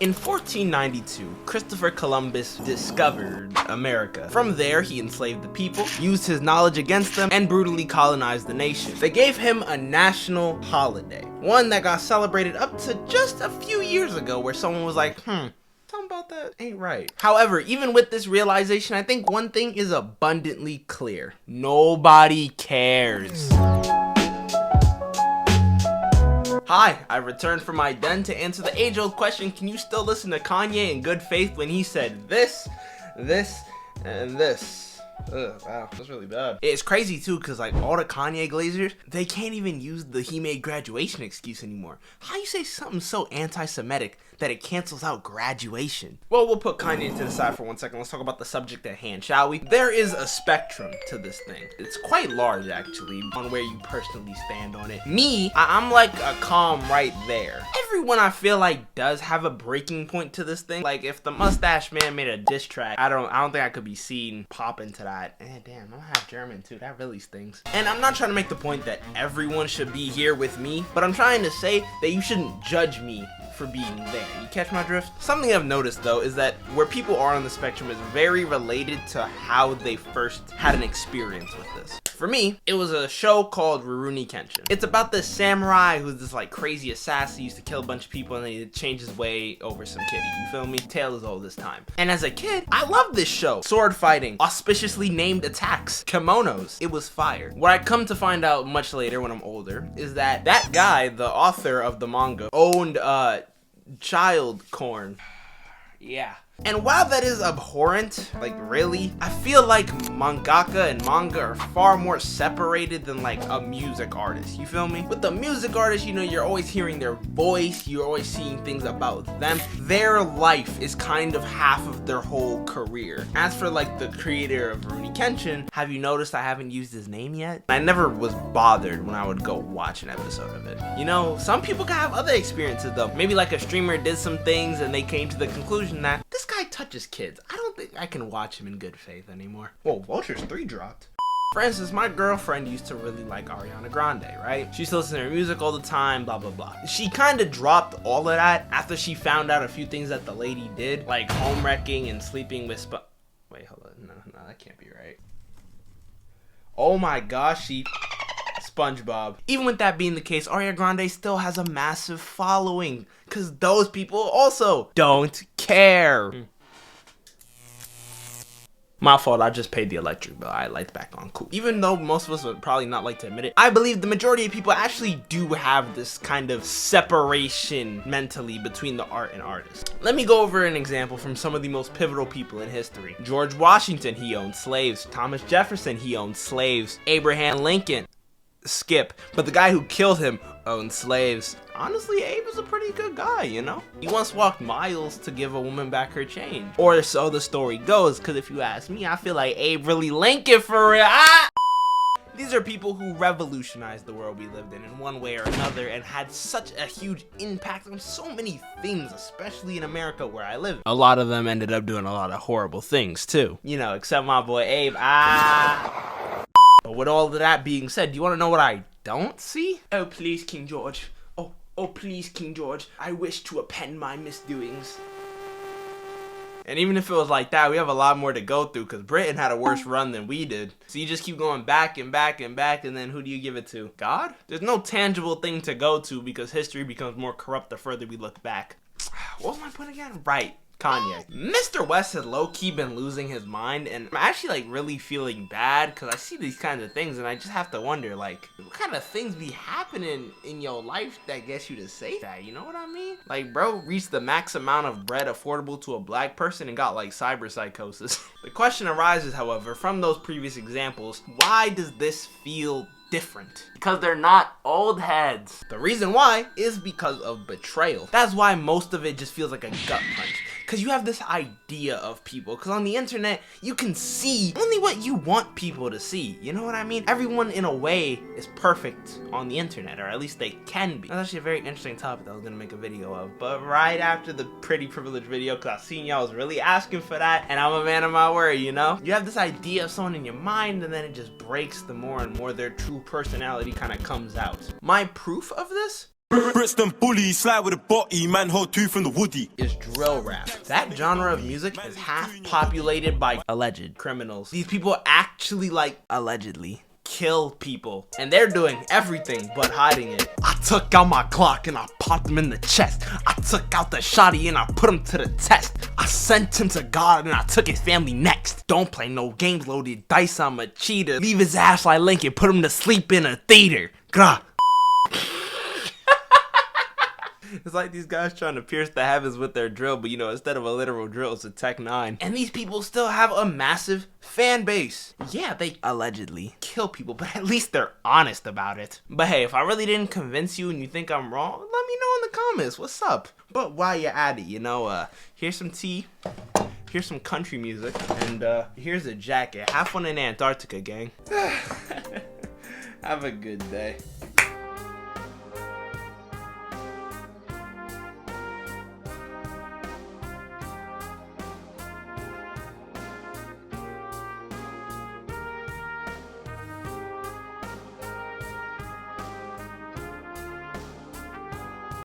In 1492, Christopher Columbus discovered America. From there, he enslaved the people, used his knowledge against them, and brutally colonized the nation. They gave him a national holiday, one that got celebrated up to just a few years ago, where someone was like, something about that ain't right. However, even with this realization, I think one thing is abundantly clear. Nobody cares. Hi, I returned from my den to answer the age-old question, can you still listen to Kanye in good faith when he said this, and this? Ugh, wow, that's really bad. It's crazy too, because like all the Kanye glazers, they can't even use the he made graduation excuse anymore. How you say something so anti-Semitic that it cancels out graduation? Well, we'll put Kanye to the side for 1 second. Let's talk about the subject at hand, shall we? There is a spectrum to this thing. It's quite large, actually, on where you personally stand on it. Me, I'm like a calm right there. Everyone I feel like does have a breaking point to this thing. Like if the Mustache Man made a diss track, I don't think I could be seen pop into that. Damn, I'm half German too. That really stings. And I'm not trying to make the point that everyone should be here with me, but I'm trying to say that you shouldn't judge me for being there. You catch my drift? Something I've noticed though is that where people are on the spectrum is very related to how they first had an experience with this. For me, it was a show called Rurouni Kenshin. It's about this samurai who's this like crazy assassin, used to kill a bunch of people and then he changed his way over some kitty. You feel me? Tale is old this time. And as a kid, I loved this show. Sword fighting, auspiciously named attacks, kimonos. It was fire. What I come to find out much later when I'm older is that that guy, the author of the manga, owned child corn. Yeah. And while that is abhorrent, like really, I feel like mangaka and manga are far more separated than like a music artist, you feel me? With the music artist, you know, you're always hearing their voice, you're always seeing things about them. Their life is kind of half of their whole career. As for like the creator of Rurouni Kenshin, have you noticed I haven't used his name yet? I never was bothered when I would go watch an episode of it. You know, some people can have other experiences though. Maybe like a streamer did some things and they came to the conclusion that this guy touches kids. I don't think I can watch him in good faith anymore. Whoa, Vultures 3 dropped. For instance, my girlfriend used to really like Ariana Grande, right? She used to listen to her music all the time, blah, blah, blah. She kind of dropped all of that after she found out a few things that the lady did, like home wrecking and sleeping with Wait, hold on. No, that can't be right. Oh my gosh, SpongeBob. Even with that being the case, Ariana Grande still has a massive following because those people also don't care. My fault, I just paid the electric bill. I lights back on, cool. Even though most of us would probably not like to admit it, I believe the majority of people actually do have this kind of separation mentally between the art and artist. Let me go over an example from some of the most pivotal people in history. George Washington, he owned slaves. Thomas Jefferson, he owned slaves. Abraham Lincoln, skip, but the guy who killed him owned slaves. Honestly, Abe was a pretty good guy, you know? He once walked miles to give a woman back her change. Or so the story goes, because if you ask me, I feel like Abe really Lincoln for real. These are people who revolutionized the world we lived in one way or another and had such a huge impact on so many things, especially in America where I live. A lot of them ended up doing a lot of horrible things too. You know, except my boy Abe. But with all of that being said, do you want to know what I don't see? Oh, please, King George. Oh, please, King George. I wish to append my misdoings. And even if it was like that, we have a lot more to go through because Britain had a worse run than we did. So you just keep going back and back and back, and then who do you give it to? God? There's no tangible thing to go to because history becomes more corrupt the further we look back. What was my point again? Right. Kanye. Mr. West has low-key been losing his mind, and I'm actually like really feeling bad because I see these kinds of things and I just have to wonder like what kind of things be happening in your life that gets you to say that, you know what I mean? Like bro reached the max amount of bread affordable to a black person and got like cyber psychosis. The question arises, however, from those previous examples, why does this feel different? Because they're not old heads. The reason why is because of betrayal. That's why most of it just feels like a gut punch. Because you have this idea of people. Because on the internet, you can see only what you want people to see. You know what I mean? Everyone, in a way, is perfect on the internet. Or at least they can be. That's actually a very interesting topic that I was going to make a video of. But right after the pretty privileged video, because I seen y'all was really asking for that. And I'm a man of my word, you know? You have this idea of someone in your mind. And then it just breaks the more and more their true personality kind of comes out. My proof of this Brixton bully, slide with a body, man hold two from the woody. Is drill rap. That genre of music is half populated by alleged criminals. These people actually, like, allegedly kill people, and they're doing everything but hiding it. I took out my Glock and I popped him in the chest. I took out the shotty and I put him to the test. I sent him to God and I took his family next. Don't play no games, loaded dice, I'm a cheater. Leave his ass like Lincoln, put him to sleep in a theater. Grah. It's like these guys trying to pierce the heavens with their drill, but you know, instead of a literal drill, it's a Tech 9. And these people still have a massive fan base. Yeah, they allegedly kill people, but at least they're honest about it. But hey, if I really didn't convince you and you think I'm wrong, let me know in the comments. What's up? But while you're at it, you know, here's some tea, here's some country music, and here's a jacket. Have fun in Antarctica, gang. Have a good day.